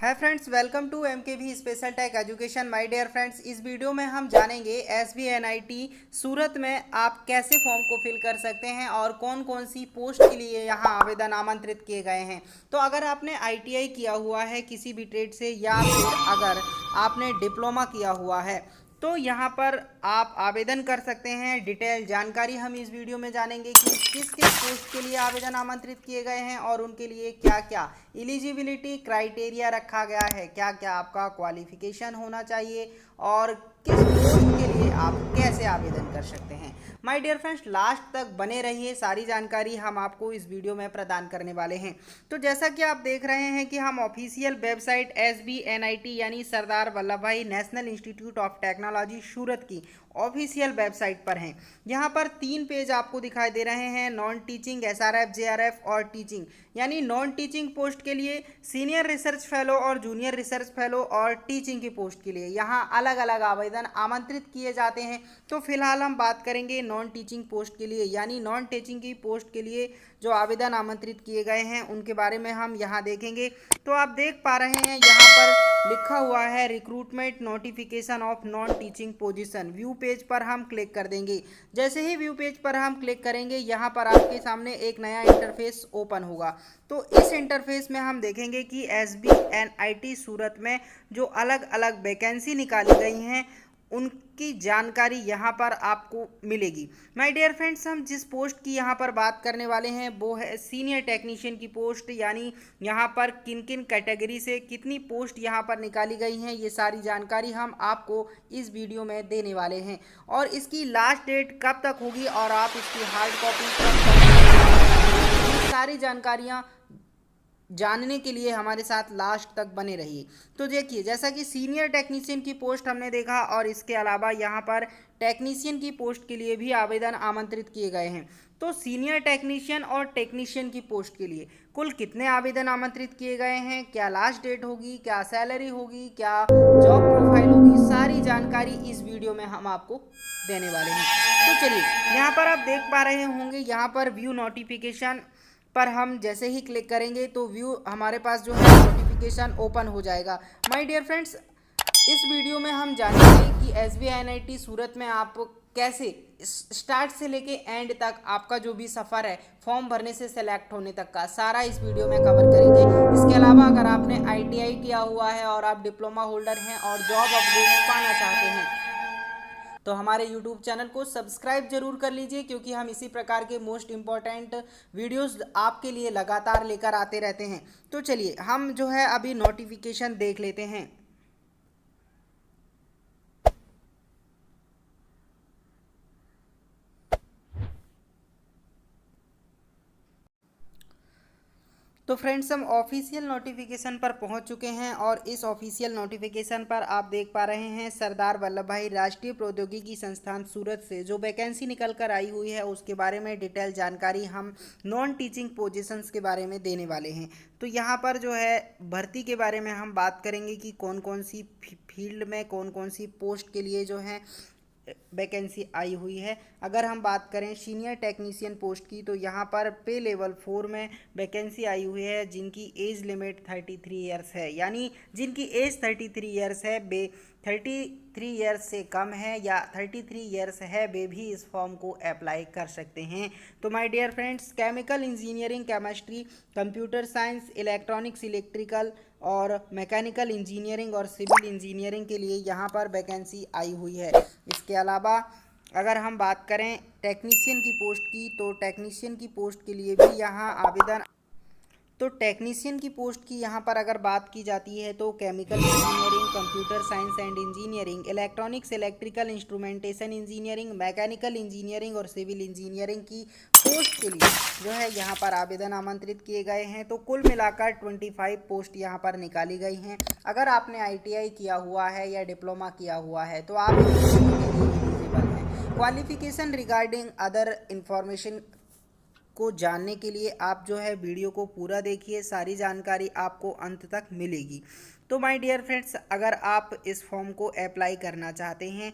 Hi friends, welcome to MKV special tech education. My dear friends, इस video में हम जानेंगे एसबीएनआईटी सूरत में आप कैसे फॉर्म को फिल कर सकते हैं और कौन कौन सी पोस्ट के लिए यहां आवेदन आमंत्रित किए गए हैं। तो अगर आपने आईटीआई किया हुआ है किसी भी ट्रेड से या फिर अगर आपने डिप्लोमा किया हुआ है तो यहाँ पर आप आवेदन कर सकते हैं। डिटेल जानकारी हम इस वीडियो में जानेंगे कि किस किस पोस्ट के लिए आवेदन आमंत्रित किए गए हैं और उनके लिए क्या क्या एलिजिबिलिटी क्राइटेरिया रखा गया है, क्या क्या आपका क्वालिफिकेशन होना चाहिए और किस पोस्ट के लिए आप कैसे आवेदन कर सकते हैं। माय डियर फ्रेंड्स, लास्ट तक बने रहिए, सारी जानकारी हम आपको इस वीडियो में प्रदान करने वाले हैं। तो जैसा कि आप देख रहे हैं कि हम ऑफिशियल वेबसाइट एसबीएनआईटी यानी सरदार वल्लभ भाई नेशनल इंस्टीट्यूट ऑफ टेक्नोलॉजी सूरत की ऑफिशियल वेबसाइट पर हैं। यहाँ पर 3 पेज आपको दिखाई दे रहे हैं, नॉन टीचिंग, एसआरएफ, जेआरएफ और टीचिंग। यानी नॉन टीचिंग पोस्ट के लिए सीनियर रिसर्च फेलो और जूनियर रिसर्च फेलो और टीचिंग की पोस्ट के लिए यहाँ अलग अलग आवेदन आमंत्रित किए जाते हैं। तो फिलहाल हम बात करेंगे नॉन टीचिंग पोस्ट के लिए, यानी नॉन टीचिंग की पोस्ट के लिए जो आवेदन आमंत्रित किए गए हैं उनके बारे में हम यहाँ देखेंगे। तो आप देख पा रहे हैं यहाँ पर लिखा हुआ है recruitment notification of non teaching position. View page पर हम क्लिक कर देंगे। जैसे ही व्यू पेज पर हम क्लिक करेंगे यहाँ पर आपके सामने एक नया इंटरफेस ओपन होगा। तो इस इंटरफेस में हम देखेंगे कि एसबीएनआईटी सूरत में जो अलग अलग वैकेंसी निकाली गई हैं उनकी जानकारी यहाँ पर आपको मिलेगी। माय डियर फ्रेंड्स, हम जिस पोस्ट की यहाँ पर बात करने वाले हैं वो है सीनियर टेक्नीशियन की पोस्ट। यानी यहाँ पर किन किन कैटेगरी से कितनी पोस्ट यहाँ पर निकाली गई हैं ये सारी जानकारी हम आपको इस वीडियो में देने वाले हैं और इसकी लास्ट डेट कब तक होगी और आप इसकी हार्ड कॉपी कब तक, ये सारी जानकारियाँ जानने के लिए हमारे साथ लास्ट तक बने रहिए। तो देखिए, जैसा कि सीनियर टेक्नीशियन की पोस्ट हमने देखा और इसके अलावा यहाँ पर टेक्नीशियन की पोस्ट के लिए भी आवेदन आमंत्रित किए गए हैं। तो सीनियर टेक्नीशियन और टेक्नीशियन की पोस्ट के लिए कुल कितने आवेदन आमंत्रित किए गए हैं, क्या लास्ट डेट होगी, क्या सैलरी होगी, क्या जॉब प्रोफाइल होगी, सारी जानकारी इस वीडियो में हम आपको देने वाले हैं। तो चलिए, यहाँ पर आप देख पा रहे होंगे, यहाँ पर व्यू नोटिफिकेशन पर हम जैसे ही क्लिक करेंगे तो व्यू हमारे पास जो है नोटिफिकेशन ओपन हो जाएगा। माय डियर फ्रेंड्स, इस वीडियो में हम जानेंगे कि एसबीएनआईटी सूरत में आप कैसे स्टार्ट से लेके एंड तक आपका जो भी सफ़र है फॉर्म भरने से सेलेक्ट होने तक का सारा इस वीडियो में कवर करेंगे। इसके अलावा अगर आपने आईटीआई किया हुआ है और आप डिप्लोमा होल्डर हैं और जॉब अपडेट्स पाना चाहते हैं तो हमारे YouTube चैनल को सब्सक्राइब जरूर कर लीजिए, क्योंकि हम इसी प्रकार के मोस्ट इम्पॉर्टेंट वीडियोस आपके लिए लगातार लेकर आते रहते हैं। तो चलिए, हम जो है अभी नोटिफिकेशन देख लेते हैं। तो फ्रेंड्स, हम ऑफिशियल नोटिफिकेशन पर पहुंच चुके हैं और इस ऑफिशियल नोटिफिकेशन पर आप देख पा रहे हैं सरदार वल्लभ भाई राष्ट्रीय प्रौद्योगिकी संस्थान सूरत से जो वैकेंसी निकल कर आई हुई है उसके बारे में डिटेल जानकारी हम नॉन टीचिंग पोजीशंस के बारे में देने वाले हैं। तो यहाँ पर जो है भर्ती के बारे में हम बात करेंगे कि कौन कौन सी फील्ड में कौन कौन सी पोस्ट के लिए जो है वैकेंसी आई हुई है। अगर हम बात करें सीनियर टेक्नीशियन पोस्ट की तो यहाँ पर पे लेवल 4 में वैकेंसी आई हुई है जिनकी एज लिमिट 33 ईयर्स है। यानी जिनकी एज 33 ईयर्स है, वे 33 ईयर्स से कम है या 33 ईयर्स है, वे भी इस फॉर्म को अप्लाई कर सकते हैं। तो my dear friends, chemical engineering, chemistry, computer science, electronics, electrical और मैकेनिकल इंजीनियरिंग और सिविल इंजीनियरिंग के लिए यहाँ पर वैकेंसी आई हुई है। इसके अलावा अगर हम बात करें टेक्नीशियन की पोस्ट की तो टेक्नीशियन की पोस्ट के लिए भी यहाँ आवेदन तो टेक्नीशियन की पोस्ट की यहाँ पर अगर बात की जाती है तो chemical engineering, computer science and engineering, electronics, electrical instrumentation engineering, mechanical engineering और सिविल इंजीनियरिंग की पोस्ट के लिए जो है यहाँ पर आवेदन आमंत्रित किए गए हैं। तो कुल मिलाकर 25 पोस्ट यहाँ पर निकाली गई हैं। अगर आपने आईटीआई किया हुआ है या डिप्लोमा किया हुआ है तो आप एलिजिबल हैं। क्वालिफिकेशन रिगार्डिंग अदर इंफॉर्मेशन को जानने के लिए आप जो है वीडियो को पूरा देखिए, सारी जानकारी आपको अंत तक मिलेगी। तो माय डियर फ्रेंड्स, अगर आप इस फॉर्म को अप्लाई करना चाहते हैं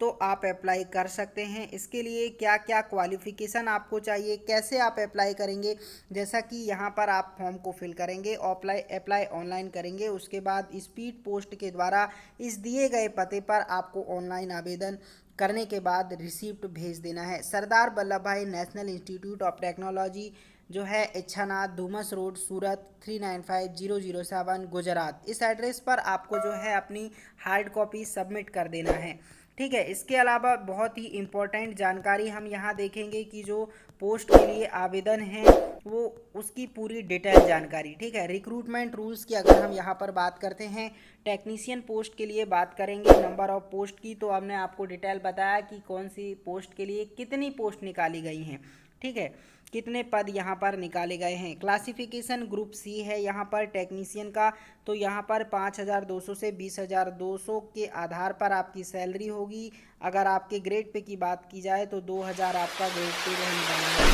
तो आप अप्लाई कर सकते हैं। इसके लिए क्या क्या क्वालिफ़िकेशन आपको चाहिए, कैसे आप अप्लाई करेंगे, जैसा कि यहाँ पर आप फॉर्म को फिल करेंगे, अप्लाई ऑनलाइन करेंगे, उसके बाद स्पीड पोस्ट के द्वारा इस दिए गए पते पर आपको ऑनलाइन आवेदन करने के बाद रिसिप्ट भेज देना है। सरदार वल्लभ भाई नेशनल इंस्टीट्यूट ऑफ टेक्नोलॉजी जो है इच्छानाथ धूमस रोड सूरत 395007 गुजरात, इस एड्रेस पर आपको जो है अपनी हार्ड कॉपी सबमिट कर देना है। ठीक है, इसके अलावा बहुत ही इम्पोर्टेंट जानकारी हम यहाँ देखेंगे कि जो पोस्ट के लिए आवेदन है वो उसकी पूरी डिटेल जानकारी। ठीक है, रिक्रूटमेंट रूल्स की अगर हम यहाँ पर बात करते हैं, टेक्नीशियन पोस्ट के लिए बात करेंगे नंबर ऑफ पोस्ट की, तो हमने आपको डिटेल बताया कि कौन सी पोस्ट के लिए कितनी पोस्ट निकाली गई हैं। ठीक है, कितने पद यहाँ पर निकाले गए हैं। क्लासिफिकेशन ग्रुप सी है यहाँ पर टेक्नीशियन का, तो यहाँ पर 5200 से 20,200 के आधार पर आपकी सैलरी होगी। अगर आपके ग्रेड पे की बात की जाए तो 2000 आपका ग्रेड पे रहने वाला है।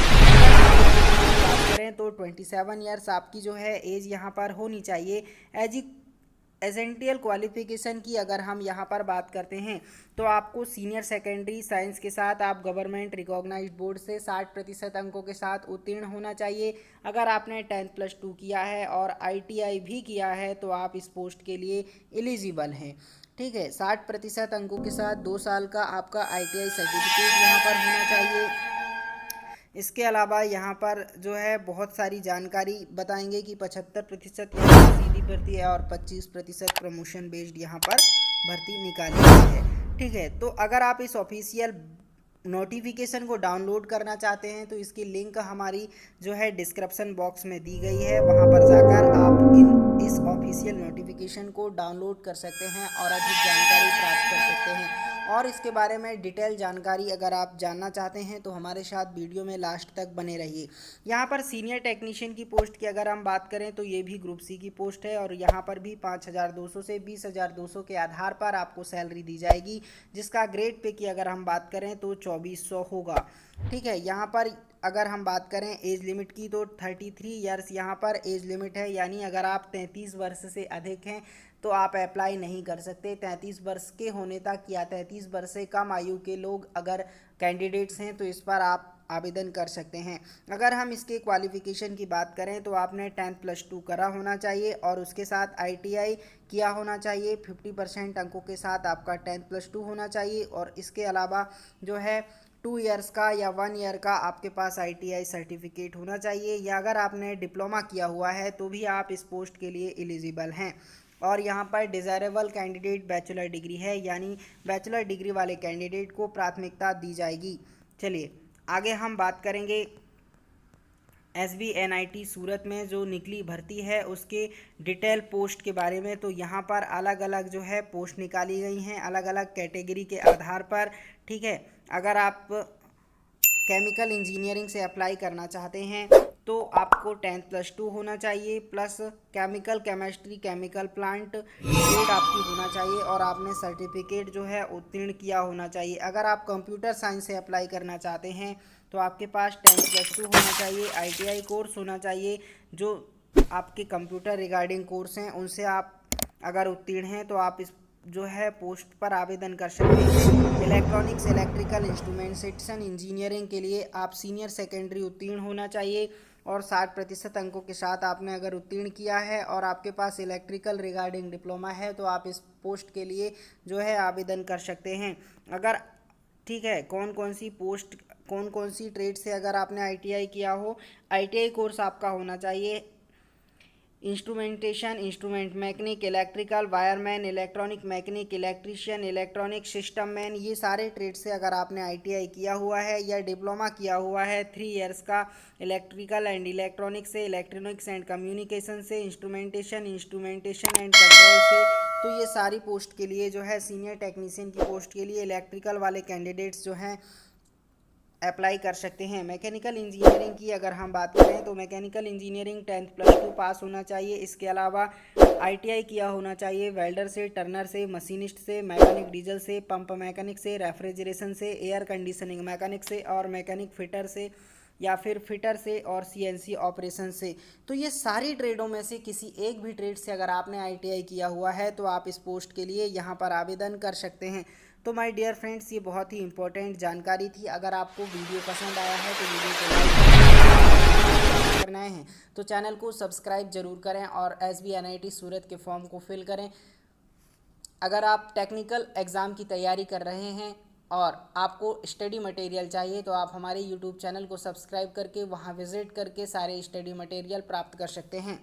बात करें तो 27 ईयर्स आपकी जो है एज यहाँ पर होनी चाहिए। एसेंशियल क्वालिफिकेशन की अगर हम यहाँ पर बात करते हैं तो आपको सीनियर सेकेंडरी साइंस के साथ आप गवर्नमेंट रिकॉग्नाइज्ड बोर्ड से 60% अंकों के साथ उत्तीर्ण होना चाहिए। अगर आपने 10+2 किया है और ITI भी किया है तो आप इस पोस्ट के लिए एलिजिबल हैं। ठीक है, 60% अंकों के साथ 2 साल का आपका ITI सर्टिफिकेट यहाँ पर होना चाहिए। इसके अलावा यहाँ पर जो है बहुत सारी जानकारी बताएंगे कि 75% यहाँ पर सीधी भर्ती है और 25% प्रमोशन बेस्ड यहाँ पर भर्ती निकाली गई है। ठीक है, तो अगर आप इस ऑफिशियल नोटिफिकेशन को डाउनलोड करना चाहते हैं तो इसकी लिंक हमारी जो है डिस्क्रिप्शन बॉक्स में दी गई है, वहाँ पर जाकर आप इस ऑफिशियल नोटिफिकेशन को डाउनलोड कर सकते हैं और अधिक जानकारी प्राप्त कर सकते हैं। और इसके बारे में डिटेल जानकारी अगर आप जानना चाहते हैं तो हमारे साथ वीडियो में लास्ट तक बने रहिए। यहाँ पर सीनियर टेक्नीशियन की पोस्ट की अगर हम बात करें तो ये भी ग्रुप सी की पोस्ट है और यहाँ पर भी 5200 से 20,200 के आधार पर आपको सैलरी दी जाएगी, जिसका ग्रेड पे की अगर हम बात करें तो 2400 होगा। ठीक है, यहाँ पर अगर हम बात करें एज लिमिट की तो 33 ईयर्स यहाँ पर एज लिमिट है, यानी अगर आप 33 वर्ष से अधिक हैं तो आप अप्लाई नहीं कर सकते। 33 वर्ष के होने तक या 33 वर्ष से कम आयु के लोग अगर कैंडिडेट्स हैं तो इस पर आप आवेदन कर सकते हैं। अगर हम इसके क्वालिफ़िकेशन की बात करें तो आपने 10+2 करा होना चाहिए और उसके साथ ITI किया होना चाहिए। 50% अंकों के साथ आपका 10+2 होना चाहिए और इसके अलावा जो है 2 ईयर्स का या 1 ईयर का आपके पास ITI सर्टिफिकेट होना चाहिए, या अगर आपने डिप्लोमा किया हुआ है तो भी आप इस पोस्ट के लिए एलिजिबल हैं। और यहाँ पर डिज़ायरेबल कैंडिडेट बैचलर डिग्री है, यानी बैचलर डिग्री वाले कैंडिडेट को प्राथमिकता दी जाएगी। चलिए आगे हम बात करेंगे SBNIT सूरत में जो निकली भर्ती है उसके डिटेल पोस्ट के बारे में। तो यहाँ पर अलग अलग जो है पोस्ट निकाली गई हैं अलग अलग कैटेगरी के आधार पर। ठीक है, अगर आप केमिकल इंजीनियरिंग से अप्लाई करना चाहते हैं तो आपको 10+2 होना चाहिए plus chemical chemistry chemical plant grade आपकी होना चाहिए और आपने सर्टिफिकेट जो है उत्तीर्ण किया होना चाहिए। अगर आप कंप्यूटर साइंस से अप्लाई करना चाहते हैं तो आपके पास 10+2 होना चाहिए, ITI कोर्स होना चाहिए, जो आपके कंप्यूटर रिगार्डिंग कोर्स हैं उनसे आप अगर उत्तीर्ण हैं तो आप इस जो है पोस्ट पर आवेदन कर सकते हैं। इलेक्ट्रॉनिक्स इलेक्ट्रिकल इंस्ट्रूमेंटेशन इंजीनियरिंग के लिए आप सीनियर सेकेंडरी उत्तीर्ण होना चाहिए और 60% अंकों के साथ आपने अगर उत्तीर्ण किया है और आपके पास इलेक्ट्रिकल रिगार्डिंग डिप्लोमा है तो आप इस पोस्ट के लिए जो है आवेदन कर सकते हैं। अगर ठीक है, कौन कौन सी ट्रेड से अगर आपने ITI किया हो, ITI कोर्स आपका होना चाहिए instrumentation instrument mechanic electrical wireman electronic mechanic electrician electronic system man, ये सारे ट्रेड से अगर आपने ITI किया हुआ है या डिप्लोमा किया हुआ है 3 ईयर्स का इलेक्ट्रिकल एंड इलेक्ट्रॉनिक से, इलेक्ट्रॉनिक्स एंड कम्युनिकेशन से, इंस्ट्रूमेंटेशन एंड कंट्रोल से, तो ये सारी पोस्ट के लिए जो है सीनियर टेक्नीशियन की पोस्ट के लिए इलेक्ट्रिकल वाले कैंडिडेट्स जो हैं अप्लाई कर सकते हैं। मैकेनिकल इंजीनियरिंग की अगर हम बात करें तो मैकेनिकल इंजीनियरिंग 10+2 पास होना चाहिए। इसके अलावा ITI किया होना चाहिए वेल्डर से, टर्नर से, मशीनिस्ट से, मैकेनिक डीजल से, पंप मैकेनिक से, रेफ्रिजरेशन से, एयर कंडीशनिंग मैकेनिक से और मैकेनिक फिटर से या फिर फिटर से और CNC ऑपरेशन से। तो ये सारी ट्रेडों में से किसी एक भी ट्रेड से अगर आपने ITI किया हुआ है तो आप इस पोस्ट के लिए यहाँ पर आवेदन कर सकते हैं। तो माय डियर फ्रेंड्स, ये बहुत ही इंपॉर्टेंट जानकारी थी। अगर आपको वीडियो पसंद आया है तो वीडियो को लाइक करना है तो चैनल को सब्सक्राइब जरूर करें और SBNIT सूरत के फॉर्म को फिल करें। अगर आप टेक्निकल एग्ज़ाम की तैयारी कर रहे हैं और आपको स्टडी मटेरियल चाहिए तो आप हमारे यूट्यूब चैनल को सब्सक्राइब करके वहां विज़िट करके सारे स्टडी मटेरियल प्राप्त कर सकते हैं।